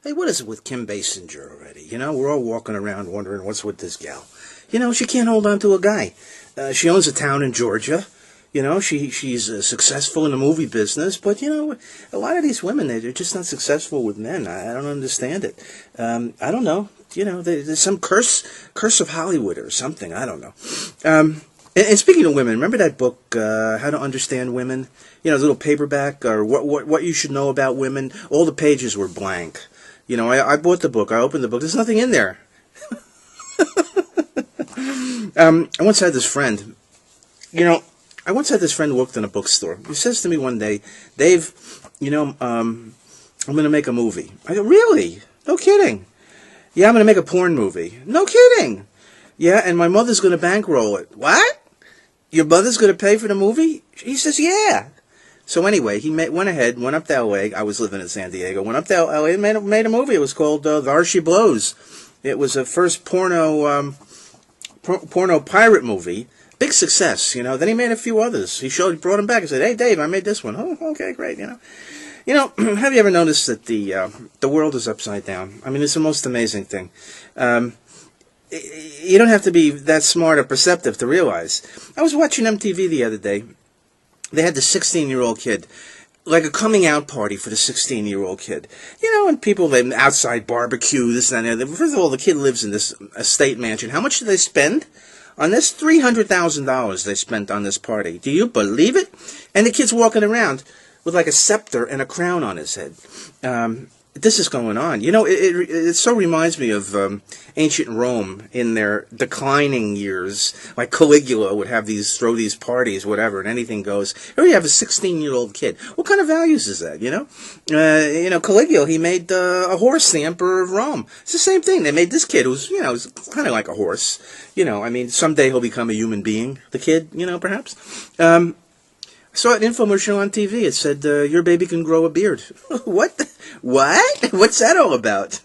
Hey, what is it with Kim Basinger already? We're all walking around wondering what's with this gal. She can't hold on to a guy. She owns a town in Georgia. She's successful in the movie business, but a lot of these women, they're just not successful with men. I don't understand it. I don't know. There's some curse of Hollywood or something. I don't know. And speaking of women, remember that book, How to Understand Women? The little paperback, or what you should know about women. All the pages were blank. I bought the book. I opened the book. There's nothing in there. I once had this friend. I once had this friend who worked in a bookstore. He says to me one day, Dave, I'm going to make a movie. I go, really? No kidding. Yeah, I'm going to make a porn movie. No kidding. Yeah, and my mother's going to bankroll it. What? Your mother's going to pay for the movie? He says, yeah. So anyway, he went up to L.A. I was living in San Diego. Went up to L.A. and made a movie. It was called There She Blows. It was a first porno pirate movie. Big success, Then he made a few others. He brought him back and said, hey, Dave, I made this one. Oh, okay, great, Have you ever noticed that the world is upside down? I mean, it's the most amazing thing. You don't have to be that smart or perceptive to realize. I was watching MTV the other day. They had the 16-year-old kid, like a coming out party for the 16-year-old kid. And people, they outside barbecue, this and that. First of all, the kid lives in this estate mansion. How much did they spend on this? $300,000 they spent on this party. Do you believe it? And the kid's walking around with like a scepter and a crown on his head. This is going on. It so reminds me of ancient Rome in their declining years. Like Caligula would throw these parties, whatever, and anything goes. Here you have a 16-year-old kid. What kind of values is that, Caligula, he made a horse the emperor of Rome. It's the same thing. They made this kid who's, who's kind of like a horse. Someday he'll become a human being, the kid, perhaps. I saw an infomercial on TV. It said, your baby can grow a beard. What? What? What's that all about?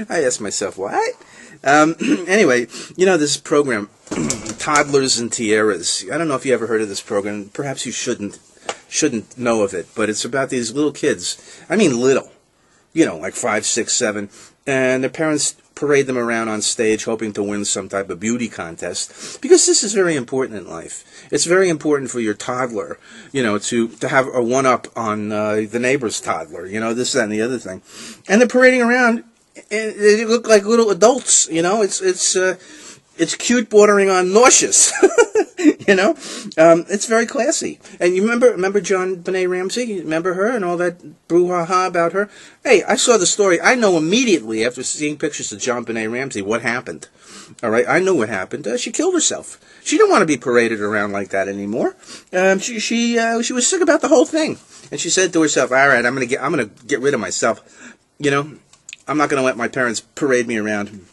I asked myself, what? Anyway, this program, Toddlers and Tiaras. I don't know if you ever heard of this program. Perhaps you shouldn't know of it. But it's about these little kids. I mean little. Like 5, 6, 7. And their parents parade them around on stage hoping to win some type of beauty contest, because this is very important in life. It's very important for your toddler, to have a one-up on the neighbor's toddler, this, that, and the other thing. And they're parading around, and they look like little adults, it's cute, bordering on nauseous. It's very classy. And you remember John Benet Ramsey? You remember her and all that brouhaha about her? Hey, I saw the story. I know immediately after seeing pictures of John Benet Ramsey what happened. All right, I know what happened. She killed herself. She didn't want to be paraded around like that anymore. She was sick about the whole thing, and she said to herself, "All right, I'm gonna get rid of myself. I'm not gonna let my parents parade me around."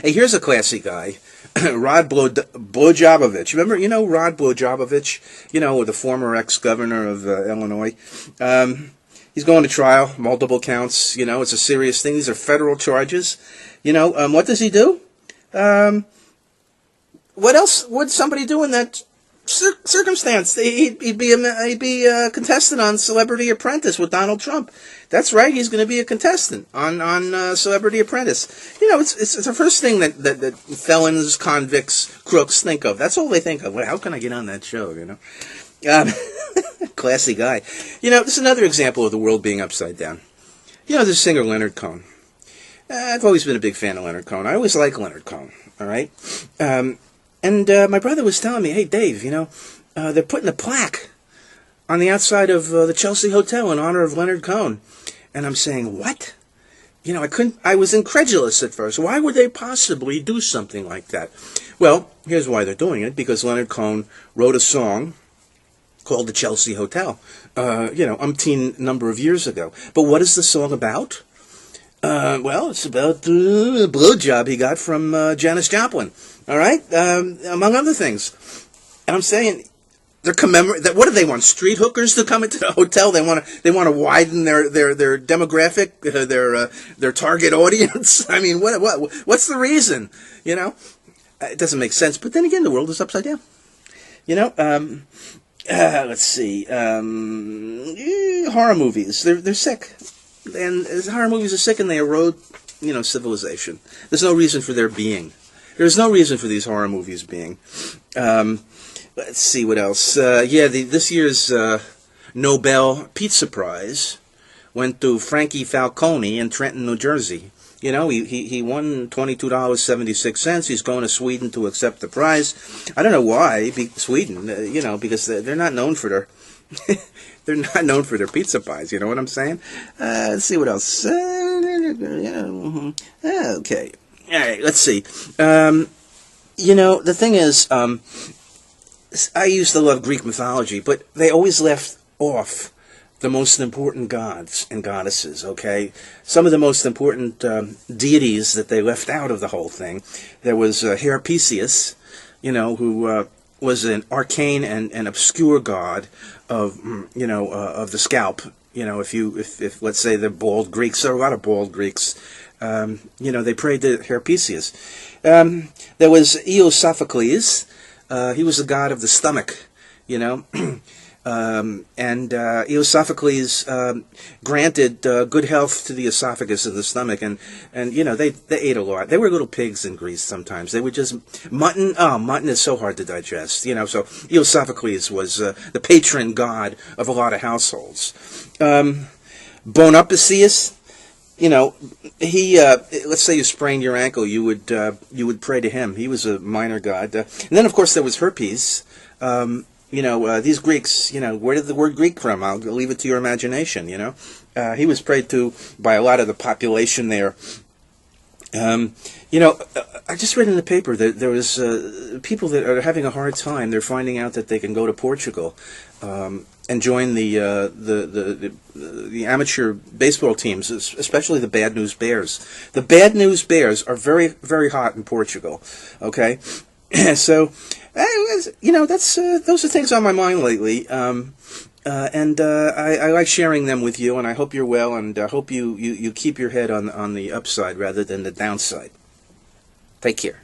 Hey, here's a classy guy. Rod Blojabovich. Remember, Rod Blojabovich, the former ex-governor of Illinois. He's going to trial, multiple counts. It's a serious thing. These are federal charges. What does he do? What else would somebody do in that circumstance? He'd be a contestant on Celebrity Apprentice with Donald Trump. That's right. He's going to be a contestant on Celebrity Apprentice. It's the first thing that felons, convicts, crooks think of. That's all they think of. How can I get on that show? Classy guy. This is another example of the world being upside down. The singer Leonard Cohen. I've always been a big fan of Leonard Cohen. I always like Leonard Cohen. All right. And my brother was telling me, hey, Dave, they're putting a plaque on the outside of the Chelsea Hotel in honor of Leonard Cohen. And I'm saying, what? I was incredulous at first. Why would they possibly do something like that? Well, here's why they're doing it. Because Leonard Cohen wrote a song called The Chelsea Hotel, umpteen number of years ago. But what is the song about? Well, it's about the blowjob he got from Janis Joplin. All right, among other things. And I'm saying, they're what do they want? Street hookers to come into the hotel? They want to widen their demographic, their target audience. I mean, what's the reason? It doesn't make sense. But then again, the world is upside down. Let's see. Horror movies. They're sick. And horror movies are sick, and they erode, civilization. There's no reason for their being. There's no reason for these horror movies being. Let's see what else. This year's Nobel Pizza Prize went to Frankie Falcone in Trenton, New Jersey. He won $22.76. He's going to Sweden to accept the prize. I don't know why. Sweden, because they're not known for their they're not known for their pizza pies. You know what I'm saying? Let's see what else. Okay. All right. Let's see. The thing is, I used to love Greek mythology, but they always left off the most important gods and goddesses, okay? Some of the most important deities that they left out of the whole thing. There was Herpesius, who was an arcane and obscure god of, of the scalp. If let's say the bald Greeks, there are a lot of bald Greeks, they prayed to Herpesius. There was Eosophocles. He was the god of the stomach, and Eosophocles granted good health to the esophagus and the stomach, and they ate a lot. They were little pigs in Greece sometimes. They would just mutton. Oh, mutton is so hard to digest, So Eosophocles was the patron god of a lot of households. Bonapicius. He let's say you sprained your ankle, you would pray to him. He was a minor god. And then of course there was Herpes. These Greeks, where did the word Greek from? I'll leave it to your imagination, He was prayed to by a lot of the population there. I just read in the paper that there was people that are having a hard time. They're finding out that they can go to Portugal and join the amateur baseball teams, especially the Bad News Bears. The Bad News Bears are very, very hot in Portugal. Okay, so that's those are things on my mind lately. I like sharing them with you, and I hope you're well, and I hope you keep your head on the upside rather than the downside. Take care.